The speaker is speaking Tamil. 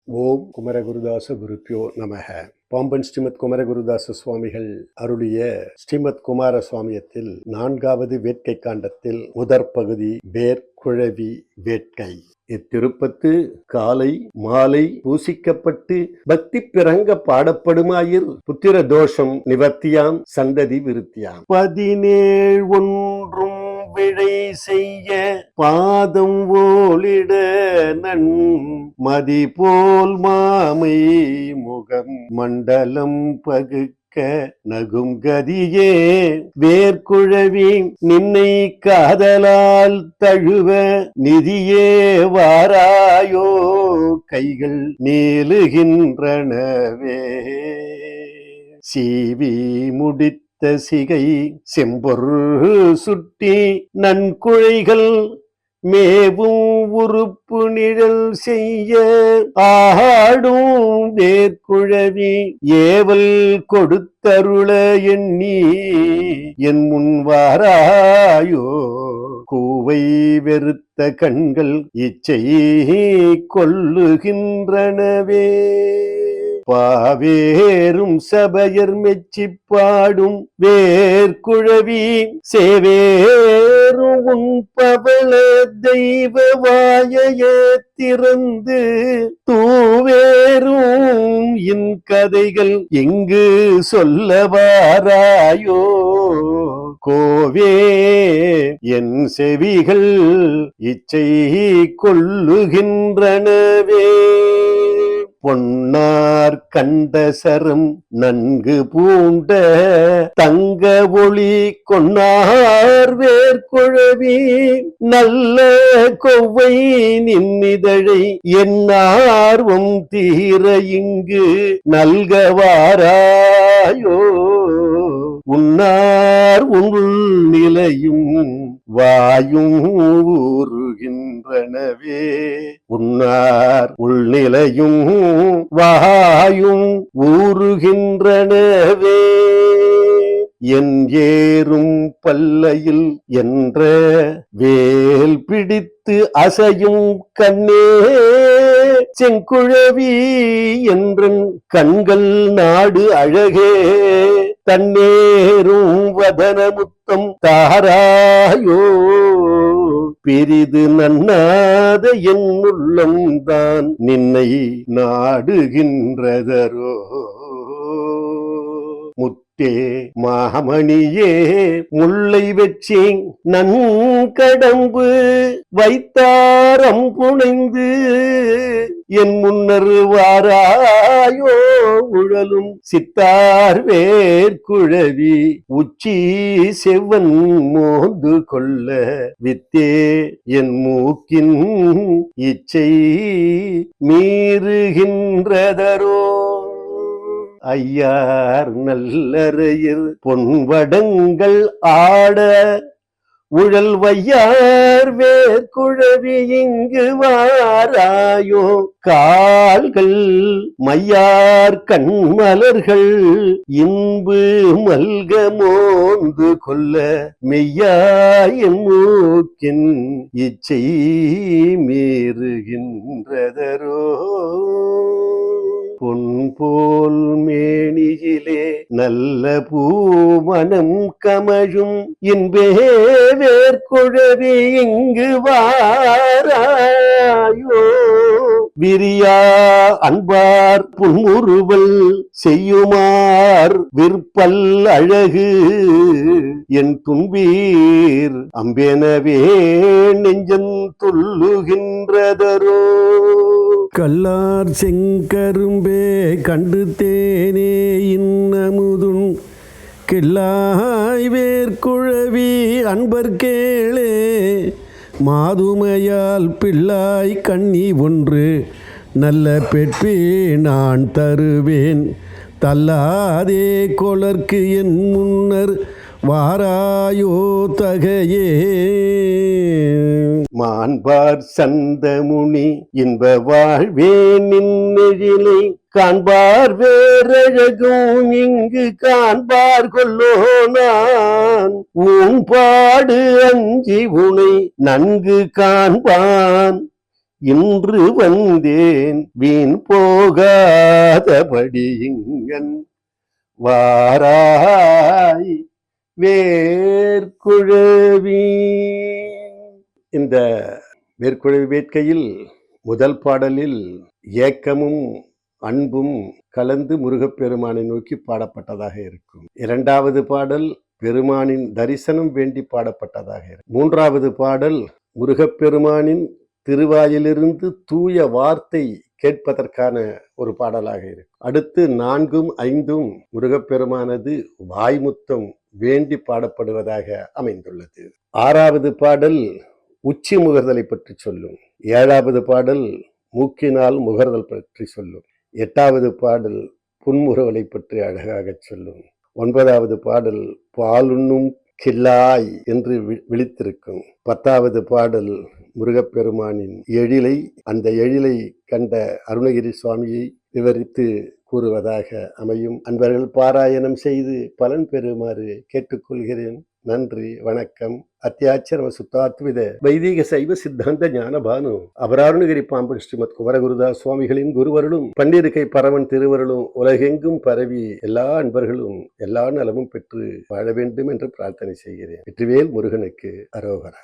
ஓம் குமரகுருதாச குருப்பியோ நமக. பாம்பன் ஸ்ரீமத் குமரகுருதாச சுவாமிகள் அருளிய ஸ்ரீமத் குமார சுவாமியத்தில் 4வது வேட்கை காண்டத்தில் முதற் பகுதி வேர்க்குழவி வேட்கை. இத்திருப்பத்து காலை மாலை பூசிக்கப்பட்டு பக்தி பிறங்க பாடப்படுமாயிர் புத்திர தோஷம் நிவர்த்தியாம், சந்ததி விருத்தியாம். 17 விழை செய்ய பாதம் ஓலிட நன் மதி போல் மாமை முகம் மண்டலம் பகுக்க நகும் கதியே வேர்க்குழவி நின்னை காதலால் தழுவ நிதியே வாராயோ கைகள் நீளுகின்றனவே. சீவி முடித்த சிகை செம்பொரு சுட்டி நன்குழைகள் மேவும் உறுப்பு நிழல் செய்ய ஆடும் வேர்க்குழவி ஏவல் கொடுத்தருள எண்ணி என் முன் வாராயோ கூவை வெறுத்த கண்கள் இச்சை கொல்லுகின்றனவே. பாவேரும் சபையர் மெச்சி பாடும் வேர்க்குழவி சேவேரும் உன் பவள தெய்வ வாயைய திறந்து தூவேரும் இன் கதைகள் எங்கு சொல்லவாராயோ கோவே என் செவிகள் இச்சை கொல்லுகின்றனவே. பொன்னார் கண்டசரம் நன்கு பூண்ட தங்க ஒளி கொன்னார் வேர்க்குழவி நல்ல கொவ்வை நின்னிதழை என்னார்வம் தீர இங்கு நல்கவாராயோ உன்னார் உள் நிலையும் வாயும் ஊறுகின்றனவே. உன்னார் உள்நிலையும் வாயும் ஊறுகின்றனவே. என் ஏறும் பல்லையில் என்ற வேல் பிடித்து அசையும் கண்ணே செங்குழவி என்றன் கண்கள் நாடு அழகே தன்னேரும் வதன முத்தம் தாராயோ பெரிது நன்னாத என் உள்ளம்தான் நின்னை நாடுகின்றதரோ. முத்தே மாமணியே முல்லை வெச்சி நன்கடம்பு வைத்தாரம் புனைந்து என் முன்னர் வாராயோ உழலும் சித்தார் வேர்க்குழவி உச்சி செவ்வன் மோந்து கொள்ள வித்தே என் மூக்கின் இச்சை மீறுகின்றதரோ. ஐயார் நல்லறையில் பொன்வடங்கள் ஆட உழல் வையார் வேர்க்குழவி இங்கு வாராயோ கால்கள் மையார் கண்மலர்கள் இன்பு மல்க மோந்து கொள்ள மெய்யாயின் மூக்கின் இச்சை மீறுகின்றதரோ. பொன் போல் மேனியிலே நல்ல பூமனம் கமழும் இன்பே வேர்க்குழவி இங்கு வாராயோ விரியா அன்பார் புன்முறுவல் செய்யுமார் விற்பல் அழகு என் துன்பீர் அம்பெனவே நெஞ்சம் துள்ளுகின்றதரோ. கல்லார் செங்கரும்பே கண்டு தேனே இன்னமுதுன் கில்லாய் வேர்க்குழவி அன்பர் கேளே மாதுமையால் பிள்ளாய் கண்ணி ஒன்று நல்ல பெற்றே நான் தருவேன் தல்லாதே கொளர்க்கு என் முன்னர் வாராயோ தகையே. மாண்பார் சந்தமுனி இன்ப வாழ்வே நின்னெழிலை காண்பார் வேறழகும் இங்கு காண்பார் கொல்லோ. நான் உன் பாடு அஞ்சி உனை நன்கு காண்பான் இன்று வந்தேன் வீண் போகாதபடி இங்கன் வாராய் வேர்க்குழவி. இந்த வேர்க்குழவி வேட்கையில் முதல் பாடலில் ஏக்கமும் அன்பும் கலந்து முருகப்பெருமானை நோக்கி பாடப்பட்டதாக இருக்கும். இரண்டாவது பாடல் பெருமானின் தரிசனம் வேண்டி பாடப்பட்டதாக இருக்கும். மூன்றாவது பாடல் முருகப்பெருமானின் திருவாயிலிருந்து தூய வார்த்தை கேட்பதற்கான ஒரு பாடலாக இருக்கும். அடுத்து 4ம் 5ம் முருகப்பெருமானது வாய்முத்தம் வேண்டி பாடப்படுவதாக அமைந்துள்ளது. 6வது பாடல் உச்சி முகர்தலை பற்றி சொல்லும். 7வது பாடல் மூக்கினால் முகர்தல் பற்றி சொல்லும். 8வது பாடல் புன்முறுவலை பற்றி அழகாக சொல்லும். 9வது பாடல் பாலுண்ணும் கில்லாய் என்று விழித்திருக்கும். 10வது பாடல் முருகப்பெருமானின் எழிலை, அந்த எழிலை கண்ட அருணகிரி சுவாமியை விவரித்து கூறுவதாக அமையும். அன்பர்கள் பாராயணம் செய்து பலன் பெறுமாறு கேட்டுக்கொள்கிறேன். நன்றி, வணக்கம். அத்தியாச்சரம சுத்தாத்வித வைதிக சைவ சித்தாந்த ஞான பானு அபராருணகிரி பாம்பன் ஸ்ரீமத் குமரகுருதாஸ் சுவாமிகளின் குருவருளும் பன்னிருக்கை பரமன் திருவருளும் உலகெங்கும் பரவி எல்லா அன்பர்களும் எல்லா நலமும் பெற்று வாழ வேண்டும் என்று பிரார்த்தனை செய்கிறேன். வெற்றிவேல் முருகனுக்கு அரோகரா.